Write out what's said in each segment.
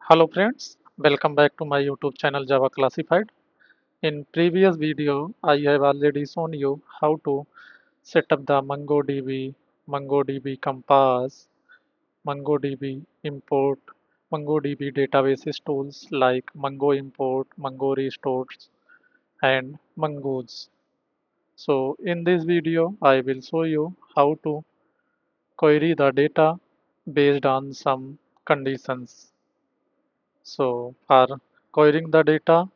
Hello friends, welcome back to my YouTube channel Java Classified. In previous video, I have already shown you how to set up the MongoDB, MongoDB Compass, MongoDB import, MongoDB databases tools like mongoimport, mongorestores, and mongosh. So in this video, I will show you how to query the data based on some conditions. So for querying the data,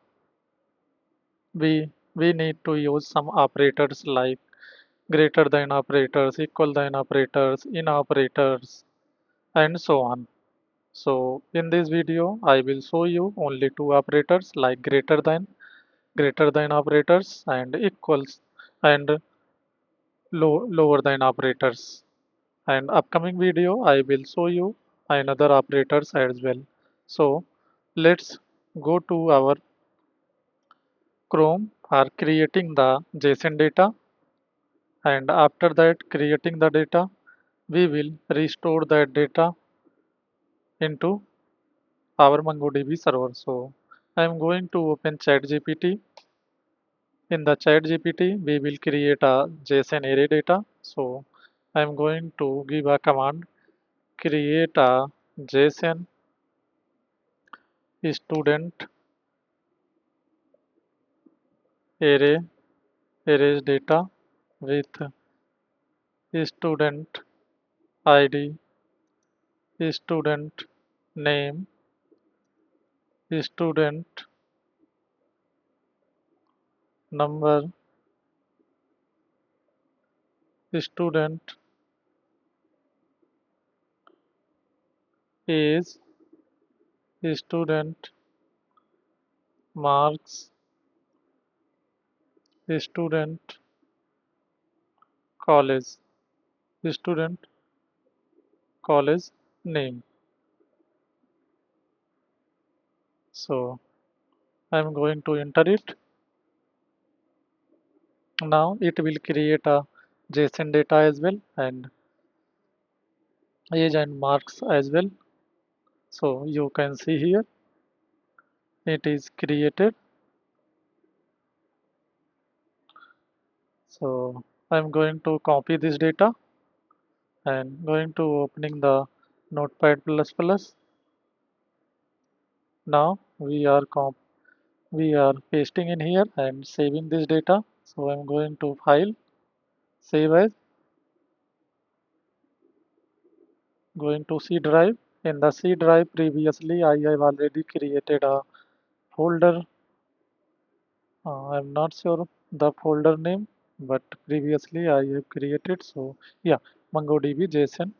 we need to use some operators like greater than operators, equal than operators, in operators, and so on. So in this video, I will show you only two operators like greater than operators, and equals and lower than operators. And upcoming video, I will show you another operators as well. So let's go to our Chrome for creating the JSON data, and after that creating the data we will restore that data into our MongoDB server. So I am going to open ChatGPT. In the ChatGPT we will create a JSON array data. So I am going to give a command create a JSON student arrays data with student ID, student name, student number, student age, student marks, student college, student college name. So I'm going to enter it. Now it will create a JSON data as well and age and marks as well. So you can see here it is created. So I'm going to copy this data and going to opening the Notepad++. Now we are pasting in here and saving this data. So I'm going to file, save as, going to C drive. In the C drive previously I have already created a folder. I'm not sure the folder name, but previously I have created. So yeah, MongoDB JSON.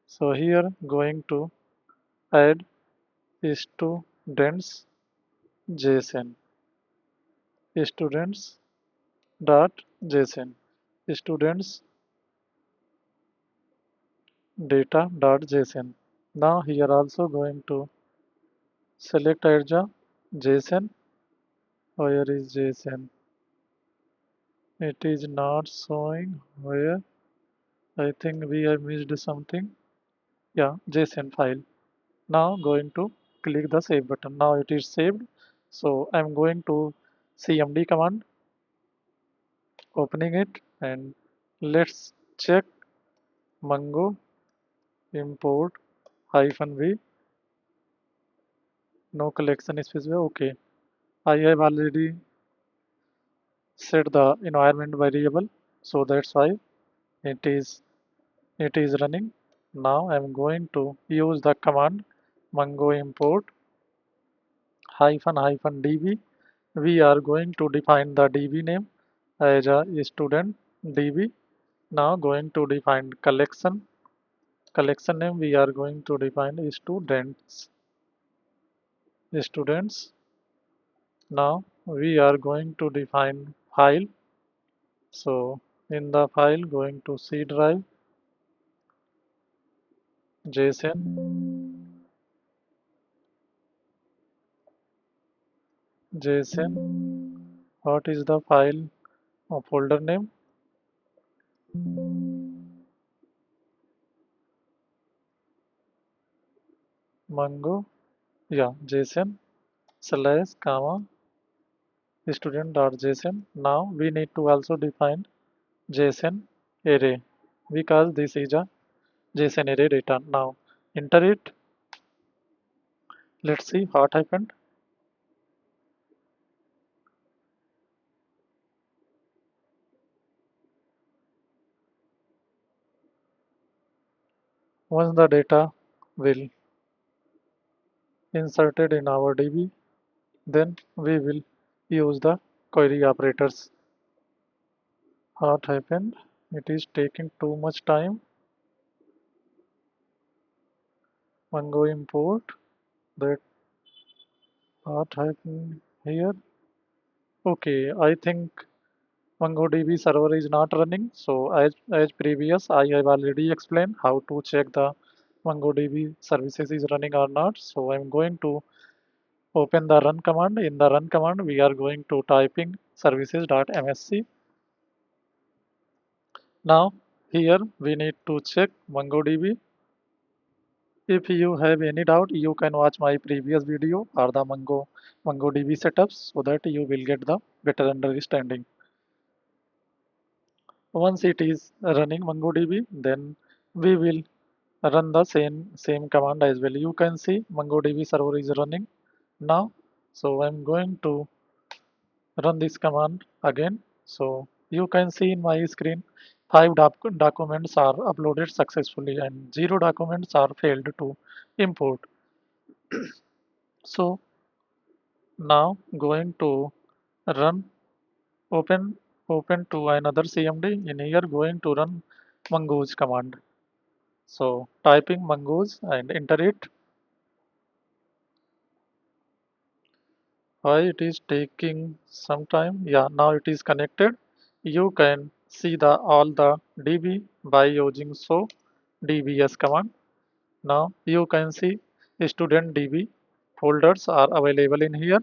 So here going to add students JSON, students dot JSON, students data.json. Now here also going to select Arja JSON. Where is JSON? It is not showing where. I think we have missed something. Yeah, JSON file. Now going to click the save button. Now it is saved. So I'm going to CMD command, opening it, and let's check Mongo import -v, no collection specified. Okay, I have already set the environment variable, so that's why it is running. Now I'm going to use the command mongo import -db. We are going to define the db name as a student db. Now going to define collection name. We are going to define students. Now we are going to define file. So in the file going to C drive JSON JSON. What is the file or folder name? Mongo Yeah, JSON slash comma student.json. Now we need to also define JSON array because this is a JSON array data. Now enter it. Let's see what happened. Once the data will inserted in our DB, then we will use the query operators. What happened? It is taking too much time. Mongo import. That what happened here? Okay, I think MongoDB server is not running. So as previous, I have already explained how to check the MongoDB services is running or not. So I'm going to open the run command. In the run command, we are going to typing services.msc. Now here we need to check MongoDB. If you have any doubt, you can watch my previous video or the MongoDB setups so that you will get the better understanding. Once it is running MongoDB, then we will run the same command as well. You can see MongoDB server is running now. So I'm going to run this command again. So you can see in my screen, five documents are uploaded successfully and zero documents are failed to import. So now going to run open open to another CMD. In here going to run mongoose command. So typing mongoose and enter it. Why it is taking some time? Yeah, now it is connected. You can see the all the DB by using so dbs command. Now you can see student DB folders are available in here.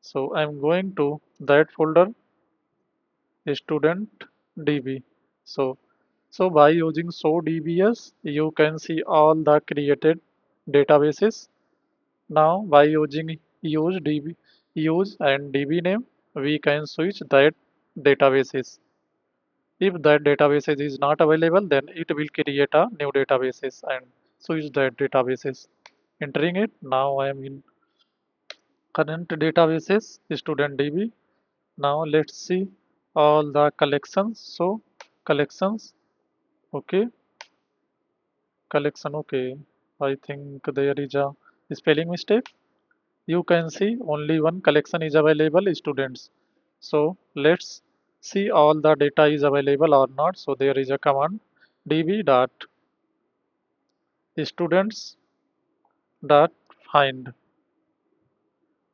So I'm going to that folder student DB. So by using so dbs you can see all the created databases. Now by using use and DB name, we can switch that databases. If that databases is not available, then it will create a new databases and switch that databases. Entering it, now I am in current databases, student DB. Now let's see all the collections. So collections, okay, collection, okay. I think there is a spelling mistake. You can see only one collection is available students. So let's see all the data is available or not. So there is a command db dot students dot find.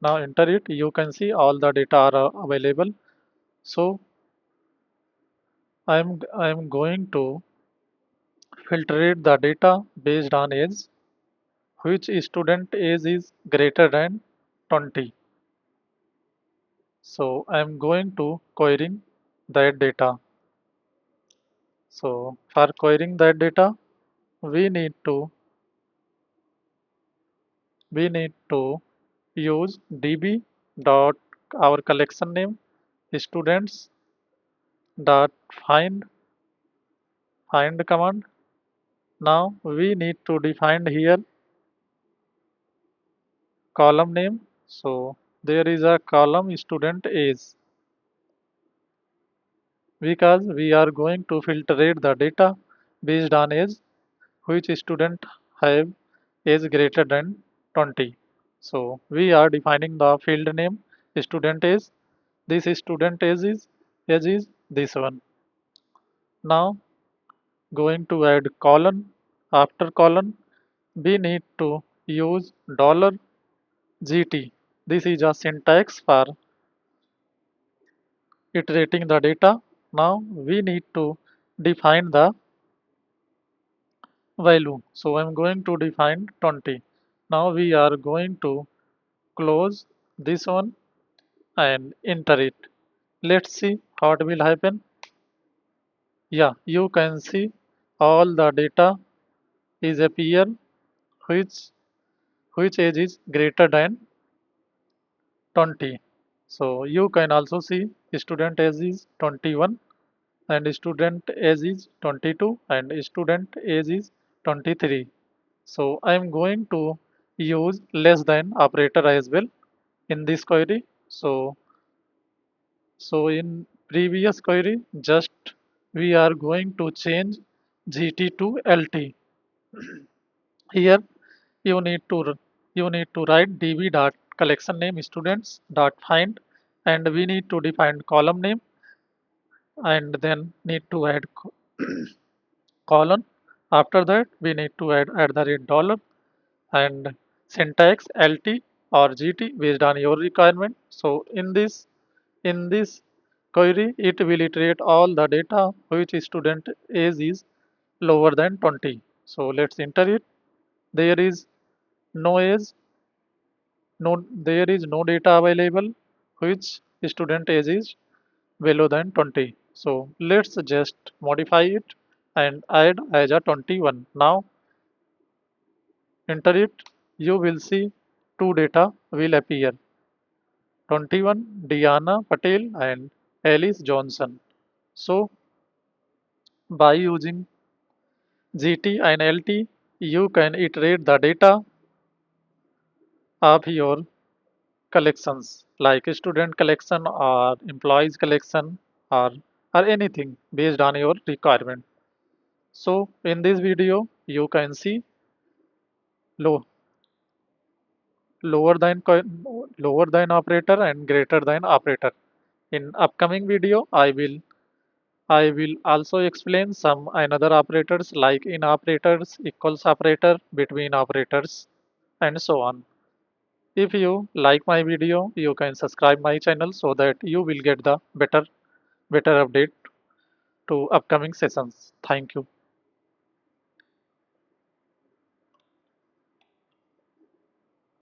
Now enter it. You can see all the data are available. So I'm going to filtrate the data based on age, which student age is greater than 20. So I'm going to querying that data. So for querying that data, we need to use db dot our collection name students dot find command. Now we need to define here column name. So there is a column student age because we are going to filtrate the data based on age, which student have age greater than 20. So we are defining the field name student age. This student age is this one. Now going to add colon. After colon, we need to use $GT. This is a syntax for iterating the data. Now we need to define the value. So I'm going to define 20. Now we are going to close this one and enter it. Let's see what will happen. Yeah, you can see all the data is appear which which age is greater than 20. So you can also see student age is 21 and student age is 22 and student age is 23. So I am going to use less than operator as well in this query. So in previous query, just we are going to change GT to LT. Here you need to write db dot collection name students dot find, and we need to define column name, and then need to add colon. After that we need to add at the rate dollar and syntax LT or GT based on your requirement. So in this query it will iterate all the data which student age is lower than 20. So let's enter it. There is no age, no there is no data available which student age is below than 20. So let's just modify it and add as a 21. Now enter it. You will see two data will appear: 21 Diana Patel and Alice Johnson. So by using GT and LT, you can iterate the data of your collections like student collection or employees collection, or, or anything based on your requirement. So in this video, you can see low, lower than operator and greater than operator. In upcoming video, I will also explain some another operators like in operators, equals operator, between operators, and so on. If you like my video, you can subscribe my channel so that you will get the better update to upcoming sessions. Thank you.